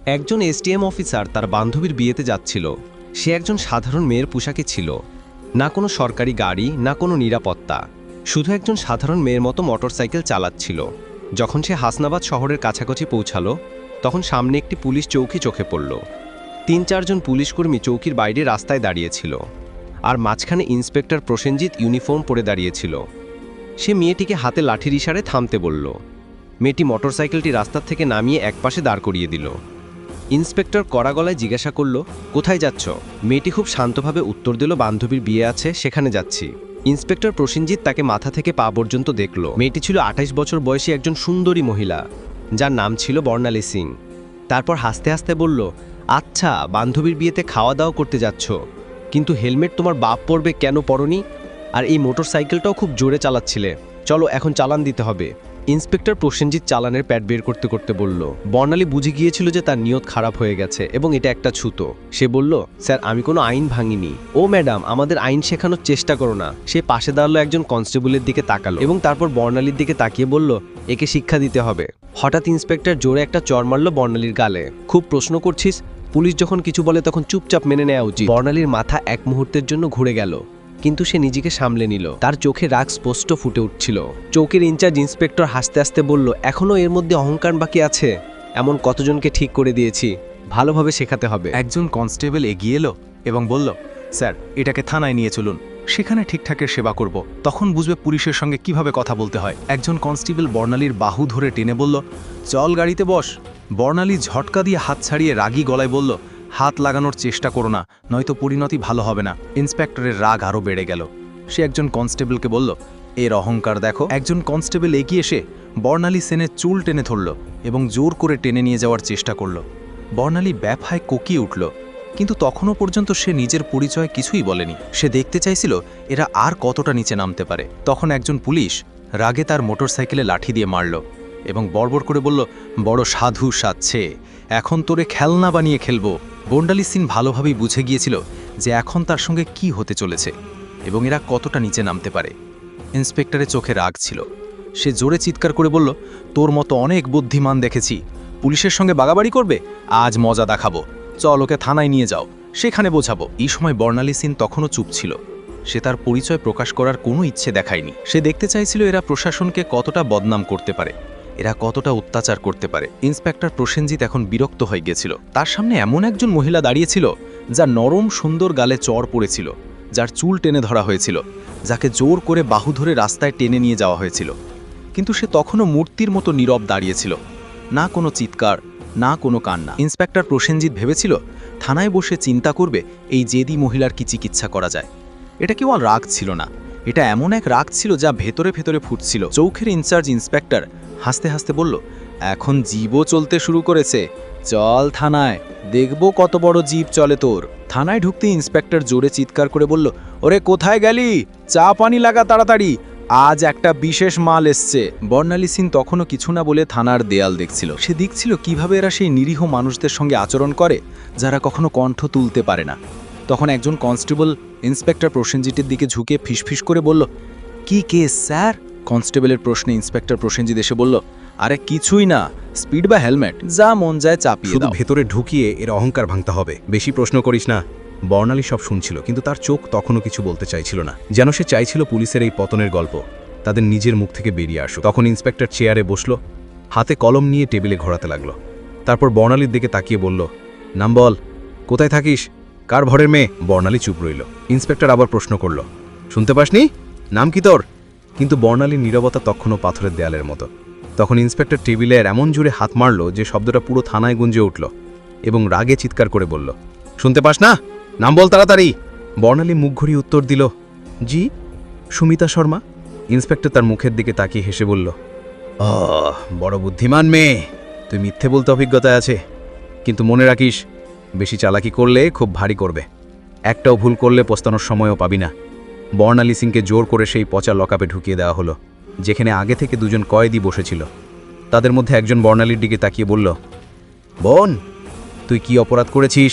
একজন STM officer তার বান্ধবীর বিয়েতে যাচ্ছিল। সে একজন সাধারণ মেয়ের পোশাকে ছিল, না কোনো সরকারি গাড়ি, না কোনো নিরাপত্তা, শুধু একজন সাধারণ মেয়ের মতো মোটরসাইকেল চালাচ্ছিল। যখন সে হাসনাবাদ শহরের কাছাকাছি পৌঁছালো, তখন সামনে একটি পুলিশ চৌকি চোখে পড়ল। ৩-৪ জন পুলিশকর্মী চৌকির বাইরে রাস্তায় দাঁড়িয়েছিল, আর মাঝখানে ইন্সপেক্টর প্রসেনজিৎ ইউনিফর্ম পরে দাঁড়িয়েছিল। সে মেয়েটিকে হাতে লাঠির ইশারায় থামতে বলল। মেয়েটি মোটরসাইকেলটি রাস্তার থেকে নামিয়ে একপাশে দাঁড় করিয়ে দিল। ইন্সপেক্টর কড়া গলায় জিজ্ঞাসা করল, কোথায় যাচ্ছ? মেয়েটি খুব শান্তভাবে উত্তর দিল, বান্ধবীর বিয়ে আছে, সেখানে যাচ্ছি। ইন্সপেক্টর প্রসেনজিৎ তাকে মাথা থেকে পা পর্যন্ত দেখল। মেয়েটি ছিল ২৮ বছর বয়সী একজন সুন্দরী মহিলা, যার নাম ছিল বর্ণালী সিং। তারপর হাসতে হাসতে বলল, আচ্ছা, বান্ধবীর বিয়েতে খাওয়া দাওয়া করতে যাচ্ছ, কিন্তু হেলমেট তোমার বাপ পরবে, কেন পরনি? আর এই মোটরসাইকেলটাও খুব জোরে চালাচ্ছিলে, চলো এখন চালান দিতে হবে। ইন্সপেক্টর প্রসেনজিৎ চালানের প্যাড বের করতে করতে বলল। বর্ণালী বুঝে গিয়েছিল যে তার নিয়ত খারাপ হয়ে গেছে এবং এটা একটা ছুতো। সে বলল, স্যার, আমি কোনো আইন ভাঙিনি। ও ম্যাডাম, আমাদের আইন শেখানোর চেষ্টা করো না। সে পাশে দাঁড়ালো একজন কনস্টেবলের দিকে তাকালো এবং তারপর বর্ণালীর দিকে তাকিয়ে বলল, একে শিক্ষা দিতে হবে। হঠাৎ ইন্সপেক্টর জোরে একটা চড় মারল বর্ণালীর গালে। খুব প্রশ্ন করছিস? পুলিশ যখন কিছু বলে তখন চুপচাপ মেনে নেওয়া উচিত। বর্ণালীর মাথা এক মুহূর্তের জন্য ঘুরে গেল, কিন্তু সে নিজেকে সামলে নিল। তার চোখে রাগ স্পষ্ট ফুটে উঠছিল। চৌকির ইনচার্জ ইন্সপেক্টর হাসতে হাসতে বলল, এখনও এর মধ্যে অহংকার বাকি আছে? এমন কতজনকে ঠিক করে দিয়েছি, ভালোভাবে শেখাতে হবে। একজন কনস্টেবল এগিয়ে এলো এবং বলল, স্যার, এটাকে থানায় নিয়ে চলুন, সেখানে ঠিকঠাকের সেবা করব, তখন বুঝবে পুলিশের সঙ্গে কিভাবে কথা বলতে হয়। একজন কনস্টেবল বর্ণালীর বাহু ধরে টেনে বলল, চল গাড়িতে বস। বর্ণালী ঝটকা দিয়ে হাত ছাড়িয়ে রাগী গলায় বলল, হাত লাগানোর চেষ্টা করো না, নয়তো পরিণতি ভালো হবে না। ইন্সপেক্টরের রাগ আরও বেড়ে গেল। সে একজন কনস্টেবলকে বলল, এর অহংকার দেখো। একজন কনস্টেবল এগিয়ে এসে বর্ণালী সেনের চুল টেনে ধরল এবং জোর করে টেনে নিয়ে যাওয়ার চেষ্টা করল। বর্ণালী ব্যাপায় কোকিয়ে উঠল, কিন্তু তখনও পর্যন্ত সে নিজের পরিচয় কিছুই বলেনি। সে দেখতে চাইছিল এরা আর কতটা নিচে নামতে পারে। তখন একজন পুলিশ রাগে তার মোটরসাইকেলে লাঠি দিয়ে মারল এবং বড়বড় করে বলল, বড় সাধু সাজছে, এখন তোরে খেলনা বানিয়ে খেলবো। বর্ণালী সিং ভালোভাবেই বুঝে গিয়েছিল যে এখন তার সঙ্গে কি হতে চলেছে এবং এরা কতটা নিচে নামতে পারে। ইন্সপেক্টরের চোখে রাগ ছিল। সে জোরে চিৎকার করে বলল, তোর মতো অনেক বুদ্ধিমান দেখেছি, পুলিশের সঙ্গে বাগাবাড়ি করবে? আজ মজা দেখাবো, চল ওকে থানায় নিয়ে যাও, সেখানে বোঝাবো। এই সময় বর্ণালী সিং তখনও চুপ ছিল। সে তার পরিচয় প্রকাশ করার কোনো ইচ্ছে দেখায়নি। সে দেখতে চাইছিল এরা প্রশাসনকে কতটা বদনাম করতে পারে, এরা কতটা অত্যাচার করতে পারে। ইন্সপেক্টর প্রসেনজিৎ এখন বিরক্ত হয়ে গিয়েছিল। তার সামনে এমন একজন মহিলা দাঁড়িয়েছিল যার নরম সুন্দর গালে চড় পড়েছিল, যার চুল টেনে ধরা হয়েছিল, যাকে জোর করে বাহু ধরে রাস্তায় টেনে নিয়ে যাওয়া হয়েছিল। কিন্তু সে তখনও মূর্তির মতো নীরব দাঁড়িয়েছিল, না কোনো চিৎকার, না কোনো কান্না। ইন্সপেক্টর প্রসেনজিৎ ভেবেছিল থানায় বসে চিন্তা করবে এই জেদি মহিলার কি চিকিৎসা করা যায়। এটা কেবল রাগ ছিল না, এটা এমন এক রাগ ছিল যা ভেতরে ভেতরে ফুটছিল। চৌকির ইনচার্জ ইন্সপেক্টর হাসতে হাসতে বলল, এখন জীবও চলতে শুরু করেছে, চল থানায়, দেখব কত বড় জীব চলে তোর। থানায় ঢুকতে ইন্সপেক্টর জোরে চিৎকার করে বলল, ওরে কোথায় গেলি? চা পানি লাগা তাড়াতাড়ি, আজ একটা বিশেষ মাল এসছে। বর্ণালী সিং তখনও কিছু না বলে থানার দেয়াল দেখছিল। সে দেখছিল কিভাবে এরা সেই নিরীহ মানুষদের সঙ্গে আচরণ করে যারা কখনো কণ্ঠ তুলতে পারে না। তখন একজন কনস্টেবল ইন্সপেক্টর প্রসেনজিতের দিকে ঝুঁকে ফিসফিস করে বলল, কি কেস স্যার? কনস্টেবলের প্রশ্নে ইন্সপেক্টর প্রসেনজিৎ এসে বলল, আরে কিছুই না, স্পিড বা হেলমেট, যা মন যায় চাপিয়ে শুধু দাও। ভেতরে ঢুকিয়ে এর অহংকার ভাঙতে হবে, বেশি প্রশ্ন করিস না। বর্ণালী সব শুনছিল, কিন্তু তার চোখ তখনও কিছু বলতে চাইছিল না, যেন সে চাইছিল পুলিশের এই পতনের গল্প তাদের নিজের মুখ থেকে বেরিয়ে আসুক। তখন ইন্সপেক্টর চেয়ারে বসলো, হাতে কলম নিয়ে টেবিলে ঘোরাতে লাগলো। তারপর বর্ণালীর দিকে তাকিয়ে বলল, নাম বল, কোথায় থাকিস, কার ভরের মেয়ে? বর্ণালী চুপ রইল। ইন্সপেক্টর আবার প্রশ্ন করল, শুনতে পাসনি? নাম কি তোর? কিন্তু বর্ণালীর নীরবতা তখনও পাথরের দেয়ালের মতো। তখন ইন্সপেক্টর টেবিলের এমন জোরে হাত মারল যে শব্দটা পুরো থানায় গুঞ্জে উঠল এবং রাগে চিৎকার করে বলল, শুনতে পাস না? নাম বল তাড়াতাড়ি। বর্ণালী মুখ ঘুরিয়ে উত্তর দিল, জি, সুমিতা শর্মা। ইন্সপেক্টর তার মুখের দিকে তাকিয়ে হেসে বলল, বড় বুদ্ধিমান মেয়ে, তুই মিথ্যে বলতে অভিজ্ঞতা আছে, কিন্তু মনে রাখিস, বেশি চালাকি করলে খুব ভারী করবে, একটাও ভুল করলে পস্তানোর সময়ও পাবি না। বর্ণালী সিংকে জোর করে সেই পচা লকআপে ঢুকিয়ে দেওয়া হলো, যেখানে আগে থেকে দুজন কয়েদি বসেছিল। তাদের মধ্যে একজন বর্ণালীর দিকে তাকিয়ে বলল, বোন, তুই কি অপরাধ করেছিস?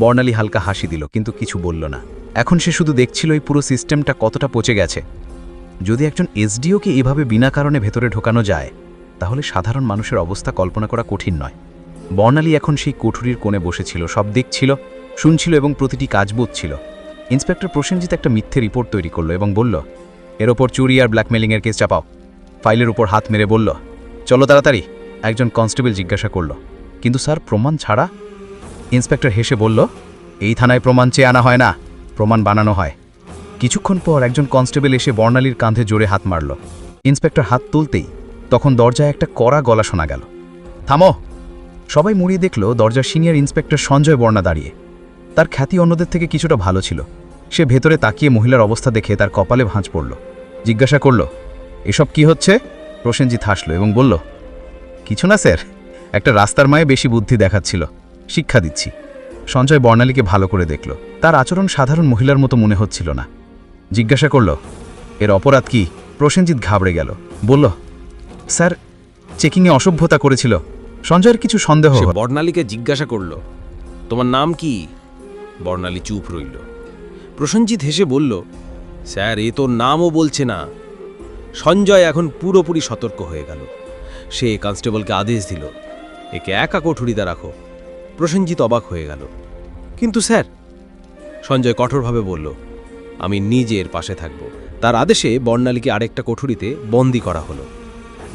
বর্ণালী হালকা হাসি দিল, কিন্তু কিছু বলল না। এখন সে শুধু দেখছিল এই পুরো সিস্টেমটা কতটা পচে গেছে। যদি একজন এসডিওকে এভাবে বিনা কারণে ভেতরে ঢোকানো যায়, তাহলে সাধারণ মানুষের অবস্থা কল্পনা করা কঠিন নয়। বর্ণালী এখন সেই কোঠরির কোণে বসেছিল, সব দেখছিল, শুনছিল এবং প্রতিটি কাজ বুঝছিল। ইন্সপেক্টর প্রসেনজিৎ একটা মিথ্যে রিপোর্ট তৈরি করলো এবং বলল, এর ওপর চুরি আর ব্ল্যাকমেলিংয়ের কেস চাপাও। ফাইলের উপর হাত মেরে বলল, চলো তাড়াতাড়ি। একজন কনস্টেবল জিজ্ঞাসা করল, কিন্তু স্যার প্রমাণ ছাড়া? ইন্সপেক্টর হেসে বলল, এই থানায় প্রমাণ চেয়ে আনা হয় না, প্রমাণ বানানো হয়। কিছুক্ষণ পর একজন কনস্টেবল এসে বর্ণালীর কাঁধে জোরে হাত মারল। ইন্সপেক্টর হাত তুলতেই তখন দরজায় একটা কড়া গলা শোনা গেল, থামো। সবাই মুড়িয়ে দেখল দরজার সিনিয়র ইন্সপেক্টর সঞ্জয় বর্ণা দাঁড়িয়ে। তার খ্যাতি অন্যদের থেকে কিছুটা ভালো ছিল। সে ভেতরে তাকিয়ে মহিলার অবস্থা দেখে তার কপালে ভাঁজ পড়ল। জিজ্ঞাসা করল, এসব কি হচ্ছে? প্রসেনজিৎ হাসল এবং বলল, কিছু না স্যার, একটা রাস্তার মায়ে বেশি বুদ্ধি দেখাচ্ছিল, শিক্ষা দিচ্ছি। সঞ্জয় বর্ণালীকে ভালো করে দেখল। তার আচরণ সাধারণ মহিলার মতো মনে হচ্ছিল না। জিজ্ঞাসা করল, এর অপরাধ কি? প্রসেনজিৎ ঘাবড়ে গেল, বলল, স্যার চেকিংয়ে অসভ্যতা করেছিল। সঞ্জয়ের কিছু সন্দেহ সে বর্ণালীকে জিজ্ঞাসা করল, তোমার নাম কি? বর্ণালী চুপ রইল। প্রসেনজিৎ হেসে বলল, স্যার এ তো নামও বলছে না। সঞ্জয় এখন পুরোপুরি সতর্ক হয়ে গেল। সে কনস্টেবলকে আদেশ দিল, একে একা কোঠরিতে রাখো। প্রসেনজিৎ অবাক হয়ে গেল। কিন্তু স্যার, সঞ্জয় কঠোরভাবে বলল, আমি নিজের পাশে থাকব। তার আদেশে বর্ণালীকে আরেকটা কোঠরিতে বন্দি করা হলো,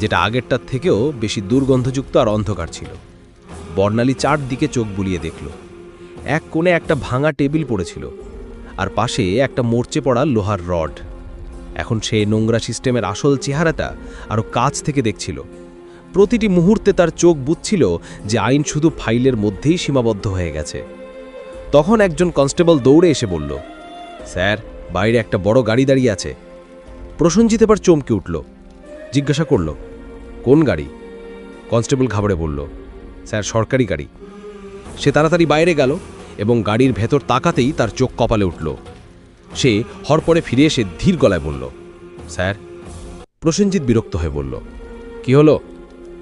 যেটা আগেরটার থেকেও বেশি দুর্গন্ধযুক্ত আর অন্ধকার ছিল। বর্ণালী চারদিকে চোখ বুলিয়ে দেখল। এক কোণে একটা ভাঙা টেবিল পড়েছিল, আর পাশে একটা মরচে পড়া লোহার রড। এখন সে নোংরা সিস্টেমের আসল চেহারাটা আরও কাছ থেকে দেখছিল। প্রতিটি মুহূর্তে তার চোখ বুঝছিল যে আইন শুধু ফাইলের মধ্যেই সীমাবদ্ধ হয়ে গেছে। তখন একজন কনস্টেবল দৌড়ে এসে বলল, স্যার বাইরে একটা বড় গাড়ি দাঁড়িয়ে আছে। প্রসেনজিৎ এবার চমকে উঠল। জিজ্ঞাসা করল, কোন গাড়ি? কনস্টেবল ঘাবড়ে বলল, স্যার সরকারি গাড়ি। সে তাড়াতাড়ি বাইরে গেল এবং গাড়ির ভেতর তাকাতেই তার চোখ কপালে উঠল। সে হরপরে ফিরে এসে ধীর গলায় বলল, স্যার। প্রসেনজিৎ বিরক্ত হয়ে বলল, কি হলো?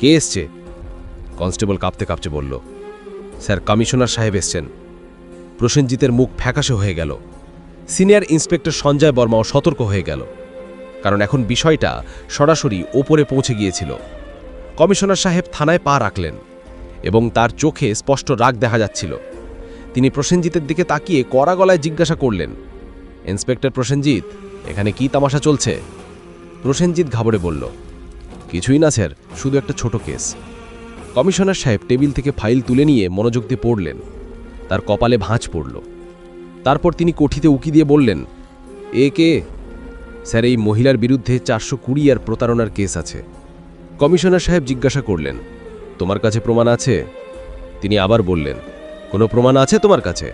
কে এসছে? কনস্টেবল কাঁপতে কাঁপতে বলল, স্যার কমিশনার সাহেব এসছেন। প্রসেনজিতের মুখ ফ্যাকাশে হয়ে গেল। সিনিয়র ইন্সপেক্টর সঞ্জয় বর্মাও সতর্ক হয়ে গেল, কারণ এখন বিষয়টা সরাসরি ওপরে পৌঁছে গিয়েছিল। কমিশনার সাহেব থানায় পা রাখলেন এবং তার চোখে স্পষ্ট রাগ দেখা যাচ্ছিল। তিনি প্রসেনজিতের দিকে তাকিয়ে কড়া গলায় জিজ্ঞাসা করলেন, ইন্সপেক্টর প্রসেনজিৎ, এখানে কি তামাশা চলছে? প্রসেনজিৎ ঘাবড়ে বলল, কিছুই না স্যার, শুধু একটা ছোট কেস। কমিশনার সাহেব টেবিল থেকে ফাইল তুলে নিয়ে মনোযোগ দিয়ে পড়লেন। তার কপালে ভাঁজ পড়ল। তারপর তিনি কঠিতে উকি দিয়ে বললেন, এ কে? স্যার এই মহিলার বিরুদ্ধে 420 আর প্রতারণার কেস আছে। কমিশনার সাহেব জিজ্ঞাসা করলেন, তোমার কাছে প্রমাণ আছে? তিনি আবার বললেন, কোনো প্রমাণ আছে তোমার কাছে?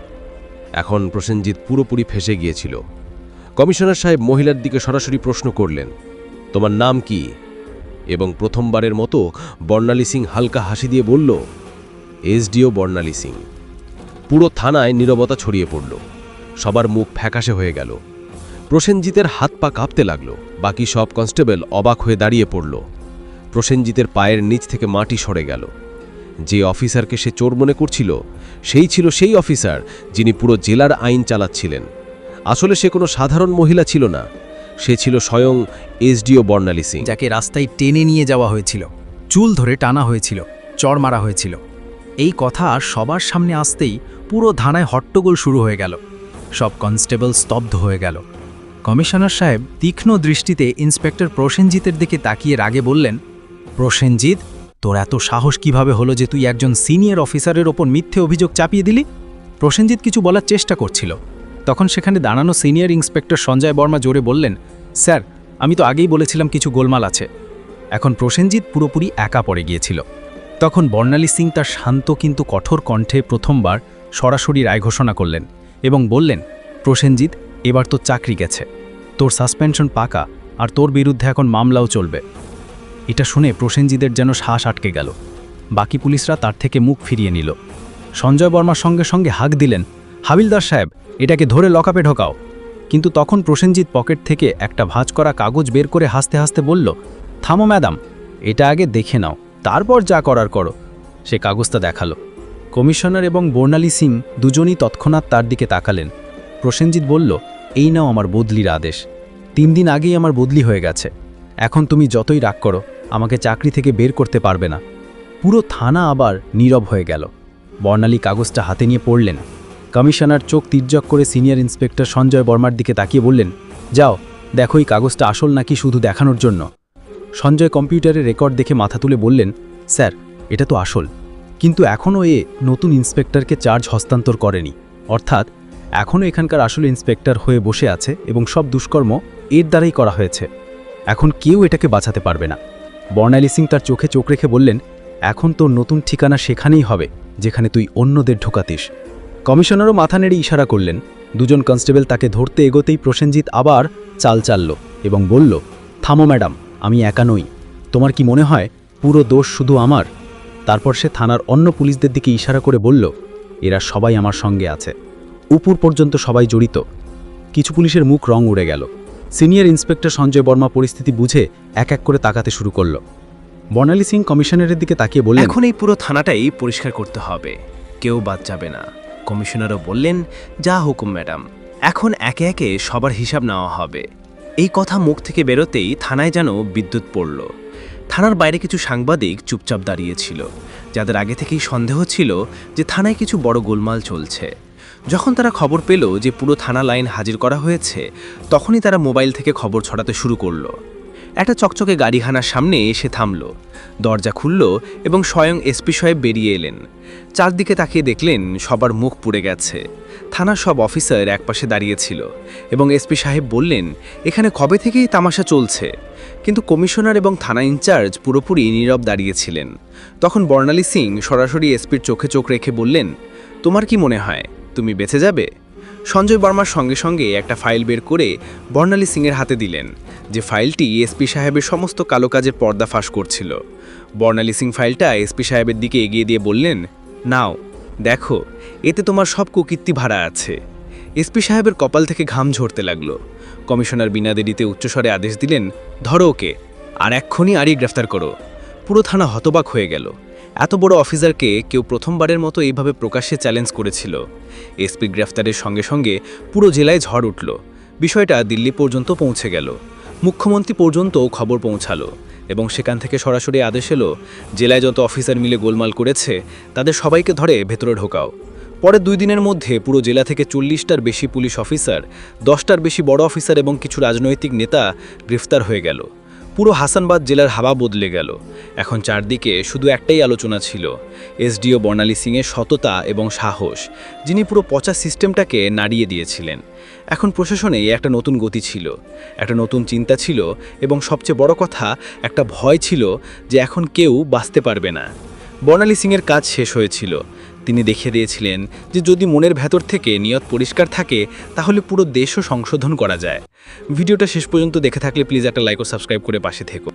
এখন প্রসেনজিৎ পুরোপুরি ফেঁসে গিয়েছিল। কমিশনার সাহেব মহিলার দিকে সরাসরি প্রশ্ন করলেন, তোমার নাম কি? এবং প্রথমবারের মতো বর্ণালী সিং হালকা হাসি দিয়ে বলল, এসডিও বর্ণালী সিং। পুরো থানায় নীরবতা ছড়িয়ে পড়ল। সবার মুখ ফ্যাকাশে হয়ে গেল। প্রসেনজিতের হাত পা কাঁপতে লাগল। বাকি সব কনস্টেবল অবাক হয়ে দাঁড়িয়ে পড়ল। প্রসেনজিতের পায়ের নিচ থেকে মাটি সরে গেল। যে অফিসারকে সে চোর মনে করছিল, সেই ছিল সেই অফিসার যিনি পুরো জেলার আইন চালাচ্ছিলেন। আসলে সে কোনো সাধারণ মহিলা ছিল না, সে ছিল স্বয়ং এসডিও বর্ণালী সিং, যাকে রাস্তায় টেনে নিয়ে যাওয়া হয়েছিল, চুল ধরে টানা হয়েছিল, চড় মারা হয়েছিল। এই কথা সবার সামনে আসতেই পুরো থানায় হট্টগোল শুরু হয়ে গেল। সব কনস্টেবল স্তব্ধ হয়ে গেল। কমিশনার সাহেব তীক্ষ্ণ দৃষ্টিতে ইন্সপেক্টর প্রসেনজিতের দিকে তাকিয়ে রাগে বললেন, প্রসেনজিৎ, তোর এত সাহস কিভাবে হলো যে তুই একজন সিনিয়র অফিসারের ওপর মিথ্যে অভিযোগ চাপিয়ে দিলি? প্রসেনজিৎ কিছু বলার চেষ্টা করছিল। তখন সেখানে দাঁড়ানো সিনিয়র ইন্সপেক্টর সঞ্জয় বর্মা জোরে বললেন, স্যার আমি তো আগেই বলেছিলাম কিছু গোলমাল আছে। এখন প্রসেনজিৎ পুরোপুরি একা পড়ে গিয়েছিল। তখন বর্ণালী সিং তার শান্ত কিন্তু কঠোর কণ্ঠে প্রথমবার সরাসরি রায় ঘোষণা করলেন এবং বললেন, প্রসেনজিৎ, এবার তো চাকরি গেছে, তোর সাসপেনশন পাকা, আর তোর বিরুদ্ধে এখন মামলাও চলবে। এটা শুনে প্রসেনজিতের যেন শ্বাস আটকে গেল। বাকি পুলিশরা তার থেকে মুখ ফিরিয়ে নিল। সঞ্জয় বর্মার সঙ্গে সঙ্গে হাঁক দিলেন, হাবিলদার সাহেব, এটাকে ধরে লকআপে ঢোকাও। কিন্তু তখন প্রসেনজিৎ পকেট থেকে একটা ভাঁজ করা কাগজ বের করে হাসতে হাসতে বলল, থামো ম্যাডাম, এটা আগে দেখে নাও, তারপর যা করার করো। সে কাগজটা দেখালো। কমিশনার এবং বর্ণালী সিং দুজনই তৎক্ষণাৎ তার দিকে তাকালেন। প্রসেনজিৎ বলল, এই নাও আমার বদলির আদেশ। 3 দিন আগেই আমার বদলি হয়ে গেছে। এখন তুমি যতই রাগ করো, আমাকে চাকরি থেকে বের করতে পারবে না। পুরো থানা আবার নীরব হয়ে গেল। বর্ণালী কাগজটা হাতে নিয়ে পড়লেন। কমিশনার চোখ তির্যক করে সিনিয়র ইন্সপেক্টর সঞ্জয় বর্মার দিকে তাকিয়ে বললেন, যাও দেখো এই কাগজটা আসল নাকি শুধু দেখানোর জন্য। সঞ্জয় কম্পিউটারে রেকর্ড দেখে মাথা তুলে বললেন, স্যার এটা তো আসল, কিন্তু এখনও নতুন ইন্সপেক্টরকে চার্জ হস্তান্তর করেনি, অর্থাৎ এখনও এখানকার আসল ইন্সপেক্টর হয়ে বসে আছে এবং সব দুষ্কর্ম এর দ্বারাই করা হয়েছে। এখন কেউ এটাকে বাঁচাতে পারবে না। বর্ণালী সিং তার চোখে চোখ রেখে বললেন, এখন তোর নতুন ঠিকানা সেখানেই হবে যেখানে তুই অন্যদের ঢোকাতিস। কমিশনারও মাথা নেড়ে ইশারা করলেন। দুজন কনস্টেবল তাকে ধরতে এগোতেই প্রসেনজিৎ আবার চাল চালল এবং বলল, থামো ম্যাডাম, আমি একা নই। তোমার কি মনে হয় পুরো দোষ শুধু আমার? তারপর সে থানার অন্য পুলিশদের দিকে ইশারা করে বলল, এরা সবাই আমার সঙ্গে আছে, উপর পর্যন্ত সবাই জড়িত। কিছু পুলিশের মুখ রং উড়ে গেল। সিনিয়র ইন্সপেক্টর সঞ্জয় বর্মা পরিস্থিতি বুঝে এক এক করে তাকাতে শুরু করল। বর্ণালী সিং কমিশনারের দিকে তাকিয়ে বললেন, এখন এই পুরো থানাটাই পরিষ্কার করতে হবে, কেউ বাদ যাবে না। কমিশনারও বললেন, যা হুকুম ম্যাডাম। এখন একে একে সবার হিসাব নেওয়া হবে। এই কথা মুখ থেকে বেরোতেই থানায় যেন বিদ্যুৎ পড়ল। থানার বাইরে কিছু সাংবাদিক চুপচাপ দাঁড়িয়েছিল, যাদের আগে থেকেই সন্দেহ ছিল যে থানায় কিছু বড় গোলমাল চলছে। যখন তারা খবর পেল যে পুরো থানা লাইন হাজির করা হয়েছে, তখনই তারা মোবাইল থেকে খবর ছড়াতে শুরু করলো। একটা চকচকে গাড়িখানার সামনে এসে থামল, দরজা খুলল এবং স্বয়ং এসপি সাহেব বেরিয়ে এলেন। চারদিকে তাকিয়ে দেখলেন সবার মুখ পুড়ে গেছে। থানার সব অফিসার একপাশে দাঁড়িয়েছিল এবং এসপি সাহেব বললেন, এখানে কবে থেকেই তামাশা চলছে। কিন্তু কমিশনার এবং থানা ইনচার্জ পুরোপুরি নীরব দাঁড়িয়েছিলেন। তখন বর্ণালী সিং সরাসরি এসপির চোখে চোখ রেখে বললেন, তোমার কি মনে হয় তুমি বেঁচে যাবে? সঞ্জয় বর্মার সঙ্গে সঙ্গে একটা ফাইল বের করে বর্ণালী সিংয়ের হাতে দিলেন, যে ফাইলটি এসপি সাহেবের সমস্ত কালো কাজের পর্দা ফাঁস করছিল। বর্ণালী সিং ফাইলটা এসপি সাহেবের দিকে এগিয়ে দিয়ে বললেন, নাও দেখো, এতে তোমার সব কুকীর্তি ভাড়া আছে। এসপি সাহেবের কপাল থেকে ঘাম ঝরতে লাগলো। কমিশনার বিনা দেরিতে উচ্চস্বরে আদেশ দিলেন, ধরো ওকে, আর এক্ষুনি আরই গ্রেফতার করো। পুরো থানা হতবাক হয়ে গেল। এত বড় অফিসারকে কেউ প্রথমবারের মতো এইভাবে প্রকাশ্যে চ্যালেঞ্জ করেছিল। এসপি গ্রেফতারের সঙ্গে সঙ্গে পুরো জেলায় ঝড় উঠল। বিষয়টা দিল্লি পর্যন্ত পৌঁছে গেল। মুখ্যমন্ত্রী পর্যন্ত খবর পৌঁছালো এবং সেখান থেকে সরাসরি আদেশ এলো, জেলায় যত অফিসার মিলে গোলমাল করেছে তাদের সবাইকে ধরে ভেতরে ঢোকাও। পরের 2 দিনের মধ্যে পুরো জেলা থেকে 40টার বেশি পুলিশ অফিসার, 10টার বেশি বড় অফিসার এবং কিছু রাজনৈতিক নেতা গ্রেফতার হয়ে গেল। পুরো হাসানবাদ জেলার হাওয়া বদলে গেল। এখন চারদিকে শুধু একটাই আলোচনা ছিল, এসডিও বর্ণালী সিংয়ের সততা এবং সাহস, যিনি পুরো পচা সিস্টেমটাকে নাড়িয়ে দিয়েছিলেন। এখন প্রশাসনে একটা নতুন গতি ছিল, একটা নতুন চিন্তা ছিল এবং সবচেয়ে বড় কথা, একটা ভয় ছিল যে এখন কেউ বাঁচতে পারবে না। বর্ণালী সিংয়ের কাজ শেষ হয়েছিল। তিনি দেখিয়ে দিয়েছিলেন যে যদি মনের ভেতর থেকে নিয়ত পরিষ্কার থাকে তাহলে পুরো দেশও সংশোধন করা যায়। ভিডিওটা শেষ পর্যন্ত দেখে থাকলে প্লিজ একটা লাইক ও সাবস্ক্রাইব করে পাশে থেকো।